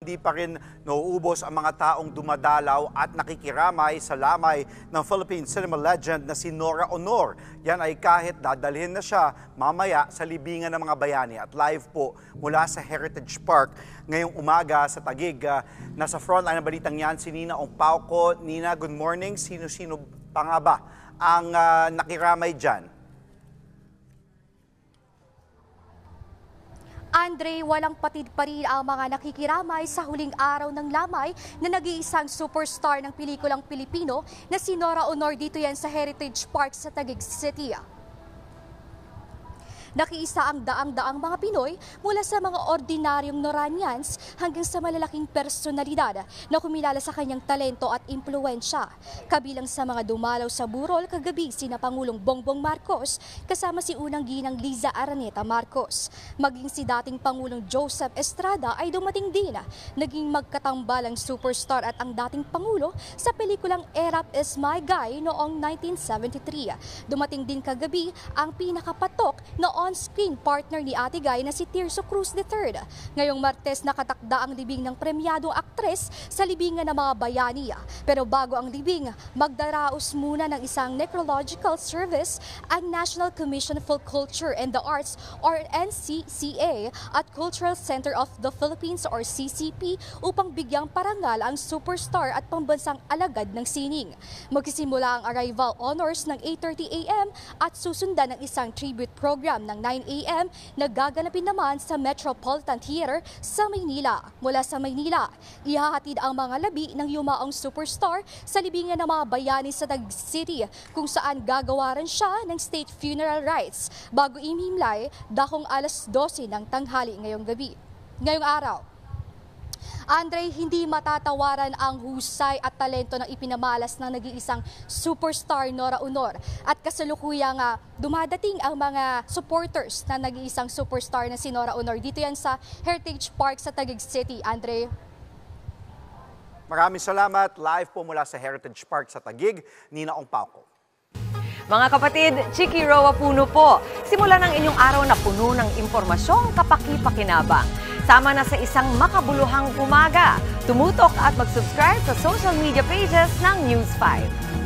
Di pa rin nauubos ang mga taong dumadalaw at nakikiramay sa lamay ng Philippine cinema legend na si Nora Aunor. Yan ay kahit dadalhin na siya mamaya sa libingan ng mga bayani. At live po mula sa Heritage Park ngayong umaga sa Taguig. Nasa frontline ng balitang yan si Nina Ongpauco. Nina, good morning. Sino-sino pa nga ba ang nakiramay dyan? Andre, walang patid pa rin ang mga nakikiramay sa huling araw ng lamay na nag-iisang superstar ng pelikulang Pilipino na si Nora Aunor. Dito yan sa Heritage Park sa Taguig City. Nakiisa ang daang-daang mga Pinoy mula sa mga ordinaryong Noranians hanggang sa malalaking personalidad na kumilala sa kanyang talento at impluwensya. Kabilang sa mga dumalaw sa burol kagabi sina Pangulong Bongbong Marcos kasama si unang ginang Liza Araneta Marcos. Maging si dating Pangulong Joseph Estrada ay dumating din. Naging magkatambalang superstar at ang dating Pangulo sa pelikulang Erap is My Guy noong 1973. Dumating din kagabi ang pinakapatok na on-screen partner ni Ate Guy na si Tirso Cruz III. Ngayong Martes nakatakda ang libing ng premyadong aktres sa libingan ng mga bayani. Pero bago ang libing, magdaraos muna ng isang necrological service ang National Commission for Culture and the Arts or NCCA at Cultural Center of the Philippines or CCP upang bigyang parangal ang superstar at pambansang alagad ng sining. Magsisimula ang arrival honors ng 8:30 AM at susundan ng isang tribute program ng 9 AM na gaganapin naman sa Metropolitan Theater sa Maynila. Mula sa Maynila, ihahatid ang mga labi ng yumaong superstar sa libingan ng mga bayani sa Taguig City kung saan gagawaran siya ng state funeral rites bago imimlay dakong alas 12 ng tanghali ngayong araw. Andre, hindi matatawaran ang husay at talento ng ipinamalas ng nag-iisang superstar Nora Aunor. At kasalukuyang dumadating ang mga supporters na nag-iisang superstar na si Nora Aunor. Dito yan sa Heritage Park sa Taguig City. Andre? Maraming salamat. Live po mula sa Heritage Park sa Taguig, Nina Ongpauco. Mga kapatid, Chiki Roa Puno po. Simula ng inyong araw na puno ng impormasyong kapaki-pakinabang. Sama na sa isang makabuluhang umaga. Tumutok at mag-subscribe sa social media pages ng News 5.